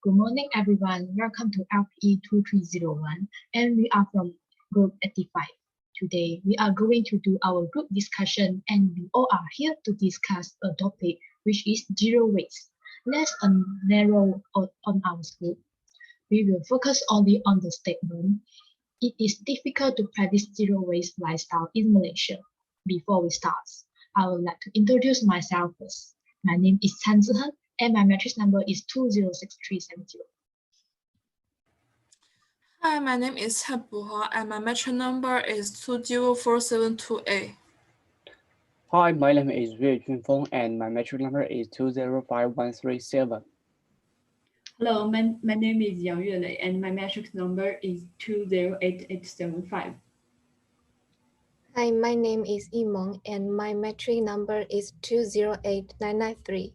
Good morning, everyone. Welcome to LPE 2301, and we are from Group 85. Today, we are going to do our group discussion, and we all are here to discuss a topic which is zero waste. Let's narrow on our scope. We will focus only on the statement. It is difficult to practice zero waste lifestyle in Malaysia. Before we start, I would like to introduce myself first. My name is Tze Hern, and my matrix number is 206370. Hi, my name is Hua, and my matrix number is 204728. Hi, my name is junfeng, and my matrix number is 205137. Hello, my name is yuelei, and my matrix number is 208875. Hi, my name is Meng, and my matrix number is 208993.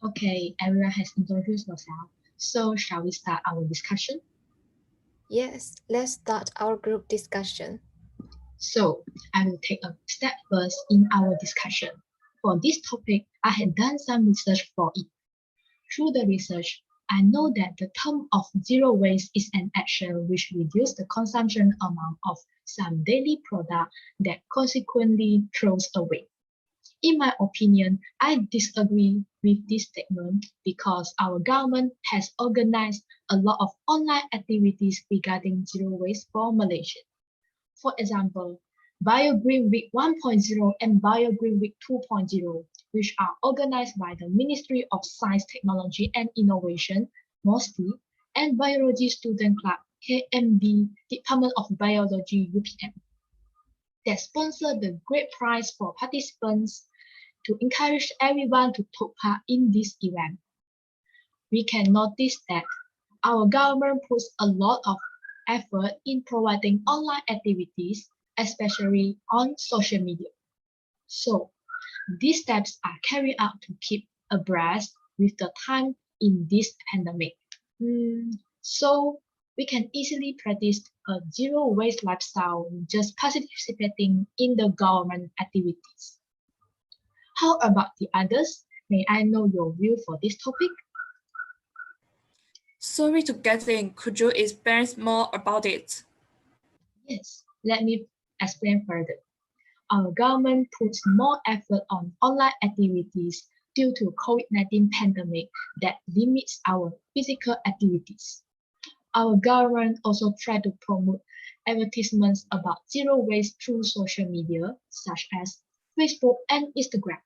Okay, everyone has introduced themselves. So shall we start our discussion? Yes, let's start our group discussion. So I will take a step first in our discussion. For this topic, I had done some research for it. Through the research, I know that the term of zero waste is an action which reduces the consumption amount of some daily product that consequently throws away. In my opinion, I disagree with this statement because our government has organized a lot of online activities regarding zero waste for Malaysia. For example, BioGreen Week 1.0 and BioGreen Week 2.0, which are organized by the Ministry of Science, Technology and Innovation, MOSTI, and Biology Student Club, KMB, Department of Biology, UPM, that sponsor the great prize for participants to encourage everyone to take part in this event. We can notice that our government puts a lot of effort in providing online activities, especially on social media. So, these steps are carried out to keep abreast with the time in this pandemic. So, we can easily practice a zero waste lifestyle just participating in the government activities. How about the others? May I know your view for this topic? Sorry to get in. Could you explain more about it? Yes, let me explain further. Our government puts more effort on online activities due to COVID-19 pandemic that limits our physical activities. Our government also try to promote advertisements about zero waste through social media, such as Facebook and Instagram.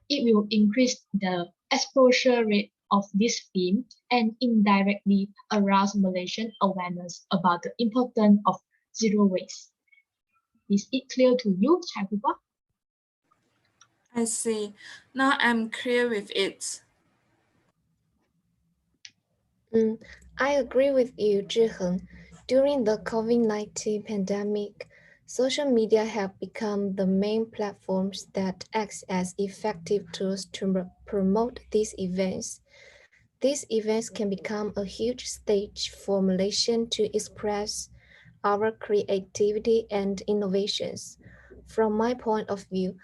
It will increase the exposure rate of this theme and indirectly arouse Malaysian awareness about the importance of zero waste. Is it clear to you, Hua? I see. Now I'm clear with it. I agree with you, Tze Hern. During the COVID-19 pandemic, social media have become the main platforms that act as effective tools to promote these events. These events can become a huge stage for Malaysians to express our creativity and innovations. From my point of view,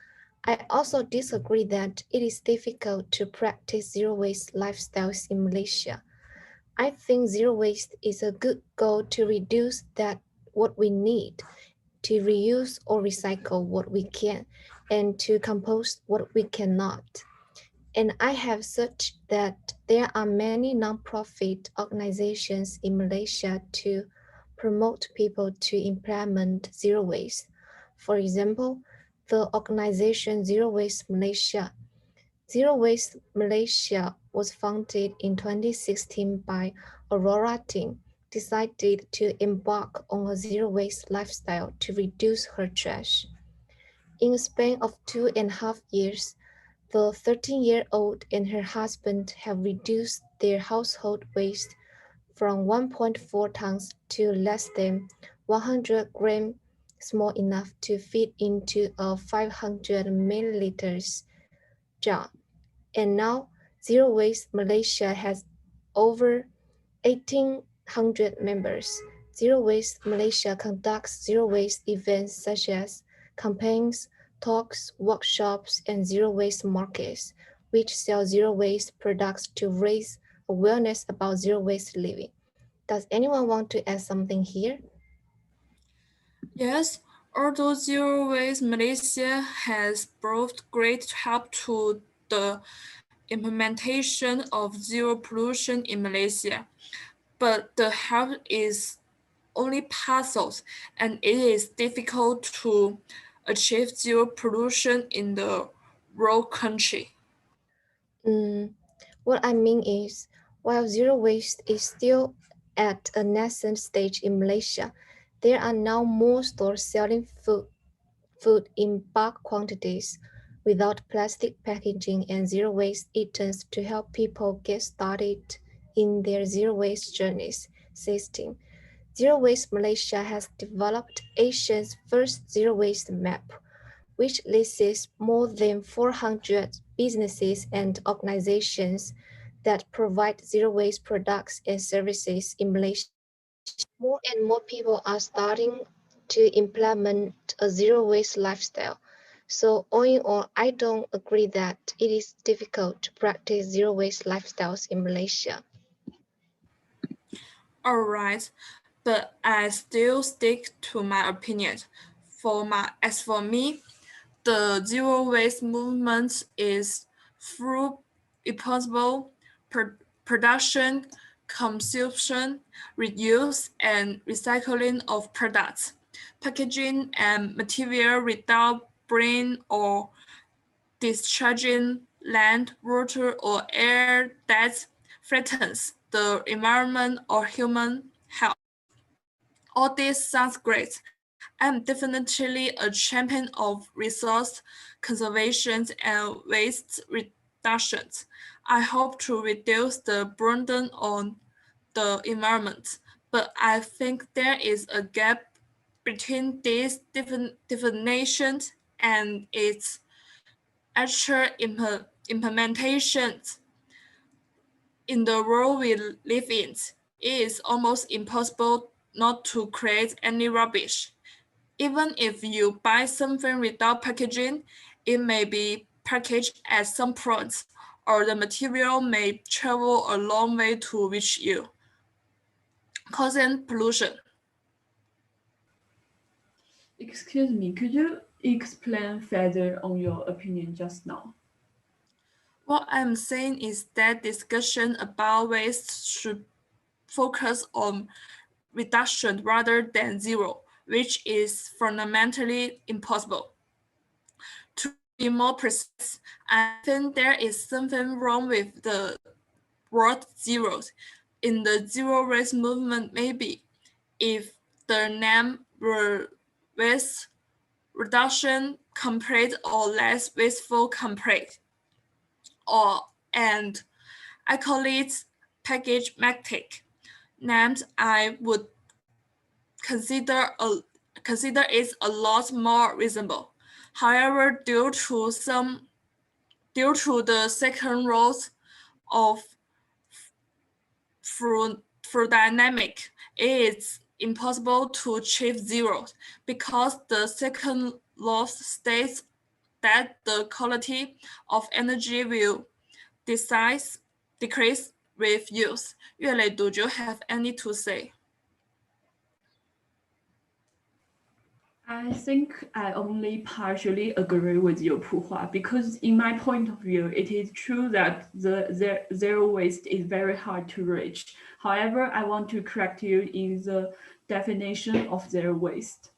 I also disagree that it is difficult to practice zero waste lifestyles in Malaysia. I think zero waste is a good goal to reduce what we need, to reuse or recycle what we can, and to compost what we cannot. And I have searched that there are many non-profit organizations in Malaysia to promote people to implement zero waste. For example, the organization Zero Waste Malaysia. Zero Waste Malaysia was founded in 2016 by Aurora Ting, decided to embark on a zero waste lifestyle to reduce her trash. In a span of 2.5 years, the 13-year-old and her husband have reduced their household waste from 1.4 tons to less than 100 grams, small enough to fit into a 500 milliliters jar. And now, Zero Waste Malaysia has over 1,800 members. Zero Waste Malaysia conducts zero waste events such as campaigns, talks, workshops, and zero waste markets, which sell zero waste products to raise awareness about zero waste living. Does anyone want to add something here? Yes, although Zero Waste Malaysia has brought great help to the implementation of zero pollution in Malaysia, but the help is only partial and it is difficult to achieve zero pollution in the rural country. What I mean is, while zero waste is still at a nascent stage in Malaysia, there are now more stores selling food in bulk quantities without plastic packaging and zero waste items to help people get started in their zero waste journeys. System. Zero Waste Malaysia has developed Asia's first zero waste map, which lists more than 400 businesses and organizations that provide zero waste products and services in Malaysia. More and more people are starting to implement a zero waste lifestyle. So all in all, I don't agree that it is difficult to practice zero waste lifestyles in Malaysia. Alright, but I still stick to my opinion. As for me, the zero waste movement is through responsible production, consumption, reuse, and recycling of products, packaging and material without burning or discharging land, water, or air that threatens the environment or human health. All this sounds great. I'm definitely a champion of resource conservation and waste reduction. I hope to reduce the burden on the environment, but I think there is a gap between these definitions and its actual implementations. In the world we live in, it is almost impossible not to create any rubbish. Even if you buy something without packaging, it may be packaged at some point, or the material may travel a long way to reach you, causing pollution. Excuse me, could you explain further on your opinion just now? What I'm saying is that discussion about waste should focus on reduction rather than zero, which is fundamentally impossible. To be more precise, I think there is something wrong with the word zeros in the zero waste movement. Maybe if the name were waste reduction complete or less wasteful complete, and I call it package magnetic names, I would consider it a lot more reasonable. However, due to the second laws of dynamic, it is impossible to achieve zero because the second law states that the quality of energy will decrease with use. Yuelei, do you have any to say? I think I only partially agree with you, Puhua, because in my point of view, it is true that the zero waste is very hard to reach. However, I want to correct you in the definition of zero waste.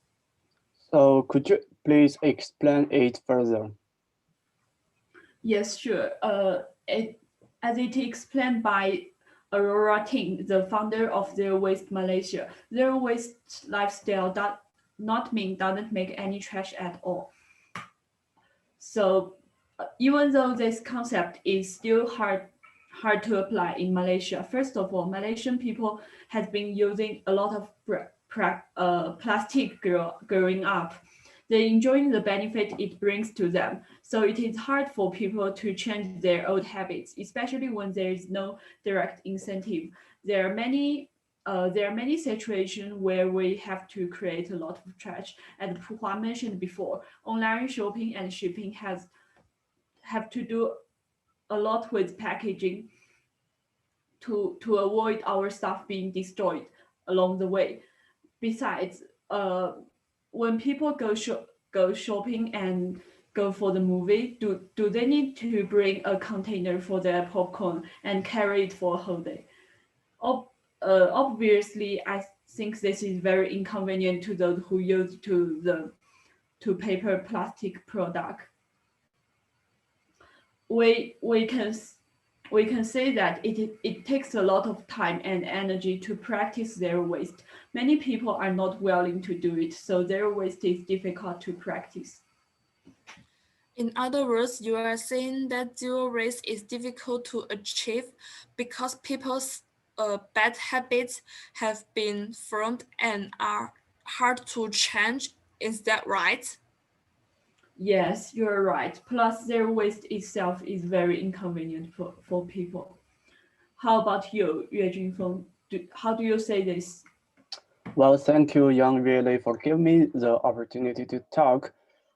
So could you please explain it further? Yes, sure. As it explained by Aurora Ting, the founder of Zero Waste Malaysia, zero waste lifestyle doesn't make any trash at all. So even though this concept is still hard to apply in Malaysia, first of all, Malaysian people has been using a lot of plastic growing up. They enjoy the benefit it brings to them. So it is hard for people to change their old habits, especially when there is no direct incentive. There are many situations where we have to create a lot of trash. As Puhua mentioned before, online shopping and shipping have to do a lot with packaging to avoid our stuff being destroyed along the way. Besides, when people go shopping and go for the movie, do they need to bring a container for their popcorn and carry it for a whole day? Obviously, I think this is very inconvenient to those who use to paper plastic product. We can say that it takes a lot of time and energy to practice zero waste. Many people are not willing to do it, so zero waste is difficult to practice. In other words, you are saying that zero waste is difficult to achieve because people's bad habits have been formed and are hard to change. Is that right? Yes, you're right. Plus, zero waste itself is very inconvenient for people. How about you, Yue Junfeng? How do you say this? Well, thank you, young Yuelei, for giving me the opportunity to talk.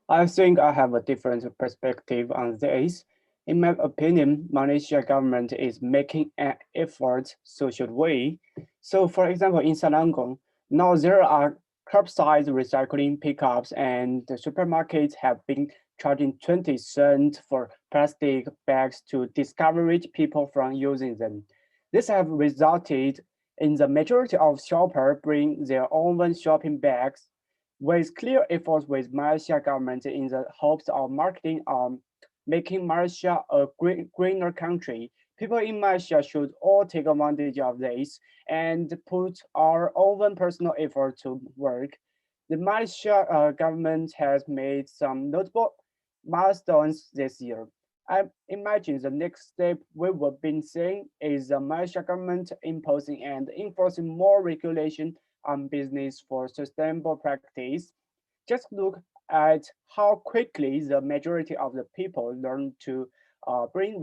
I think I have a different perspective on this. In my opinion, Malaysia government is making an effort social way. So for example, in Selangor, now there are curbside recycling pickups and the supermarkets have been charging 20 cents for plastic bags to discourage people from using them. This have resulted in the majority of shoppers bring their own shopping bags with clear efforts with Malaysia government in the hopes of marketing making Malaysia a greener country. People in Malaysia should all take advantage of this and put our own personal effort to work. The Malaysia government has made some notable milestones this year. I imagine the next step we will be seeing is the Malaysia government imposing and enforcing more regulation on business for sustainable practice. Just look at how quickly the majority of the people learn to bring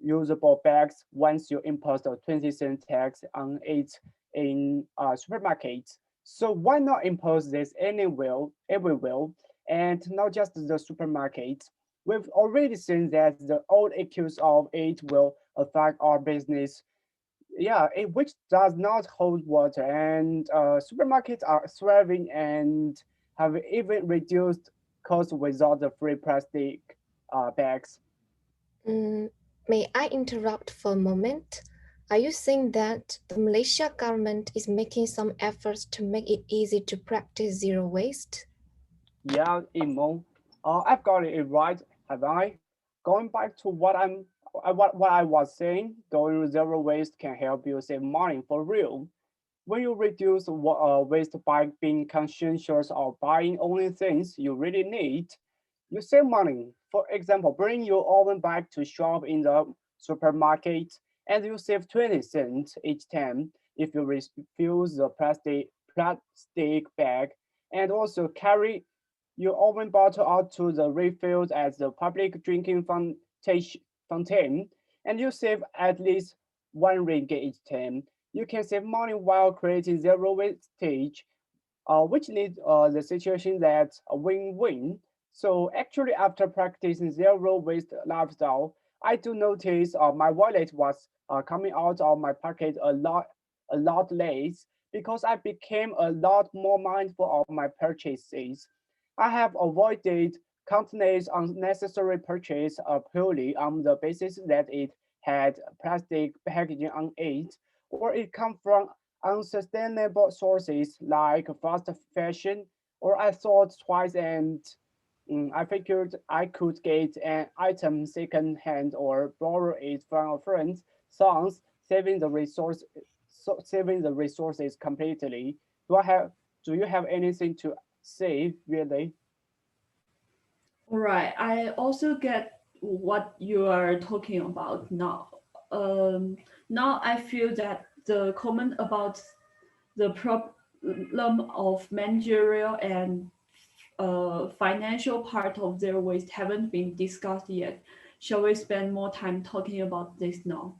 reusable bags once you impose a 20-cent tax on it in supermarkets. So why not impose this everywhere and not just the supermarkets? We've already seen that the old accuse of it will affect our business, which does not hold water, and supermarkets are thriving and have even reduced costs without the free plastic bags. May I interrupt for a moment? Are you saying that the Malaysia government is making some efforts to make it easy to practice zero waste? Yeah, Imo, I've got it right, have I? Going back to what I was saying, going zero waste can help you save money for real. When you reduce waste by being conscientious of buying only things you really need, you save money. For example, bring your oven bag to shop in the supermarket and you save 20 cents each time if you refuse the plastic bag, and also carry your oven bottle out to the refills at the public drinking fountain, and you save at least 1 ringgit each time. You can save money while creating zero wastage, which leads the situation that's a win-win. So actually, after practicing zero waste lifestyle, I do notice my wallet was coming out of my pocket a lot less because I became a lot more mindful of my purchases. I have avoided countless unnecessary purchase purely on the basis that it had plastic packaging on it, or it come from unsustainable sources like fast fashion, or I thought twice and I figured I could get an item second hand or borrow it from a friend, thus saving the resources completely. Do you have anything to say really? All right, I also get what you are talking about now. Now I feel that the comment about the problem of managerial and financial part of their waste haven't been discussed yet. Shall we spend more time talking about this now?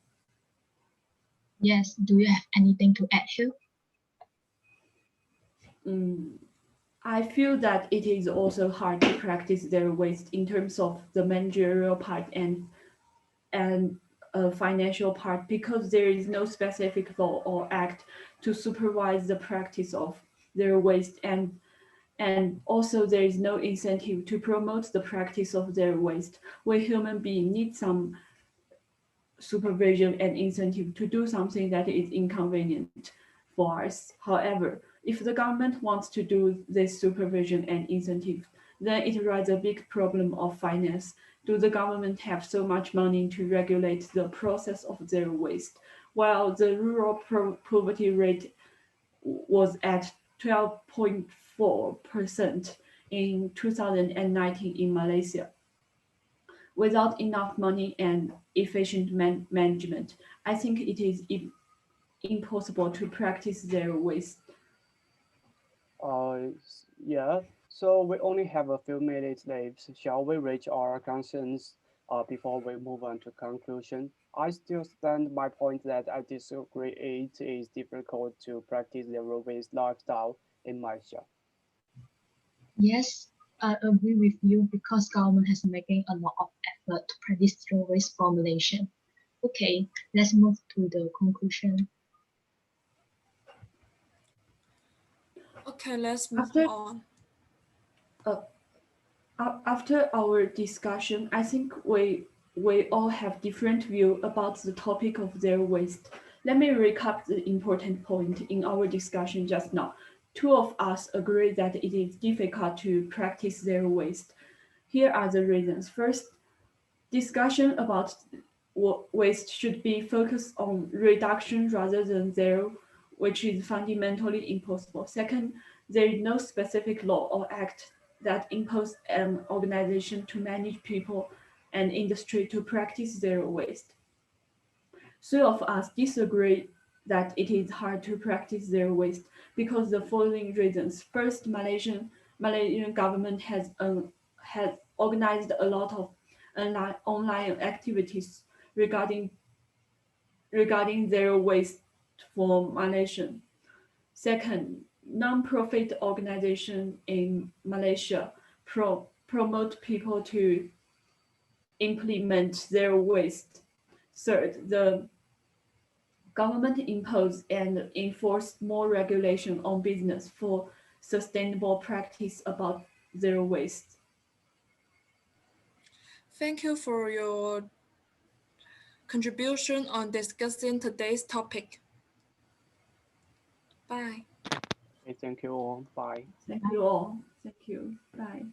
Yes, do you have anything to add here? I feel that it is also hard to practice their waste in terms of the managerial part and financial part because there is no specific law or act to supervise the practice of zero waste, and also there is no incentive to promote the practice of zero waste. We human beings need some supervision and incentive to do something that is inconvenient for us. However, if the government wants to do this supervision and incentive, then it raises a big problem of finance. Do the government have so much money to regulate the process of zero waste? While the rural poverty rate was at 12.4% in 2019 in Malaysia. Without enough money and efficient management, I think it is impossible to practice zero waste. Yeah, so we only have a few minutes left. Shall we reach our concerns before we move on to conclusion? I still stand my point that I disagree it is difficult to practice zero waste lifestyle in Malaysia. Yes, I agree with you because government has making a lot of effort to practice zero waste formulation. Okay, let's move to the conclusion. Okay, let's move on. After our discussion, I think we all have different view about the topic of zero waste. Let me recap the important point in our discussion just now. Two of us agree that it is difficult to practice zero waste. Here are the reasons. First, discussion about waste should be focused on reduction rather than zero, which is fundamentally impossible. Second, there is no specific law or act that impose an organization to manage people and industry to practice zero waste. Three of us disagree that it is hard to practice zero waste because the following reasons. First, Malaysian government has organized a lot of online activities regarding zero waste for Malaysian. Second, non-profit organizations in Malaysia promote people to implement zero waste. Third, the government impose and enforce more regulation on business for sustainable practice about zero waste. Thank you for your contribution on discussing today's topic. Bye. Okay, thank you all. Bye. Thank you all. Thank you. Bye.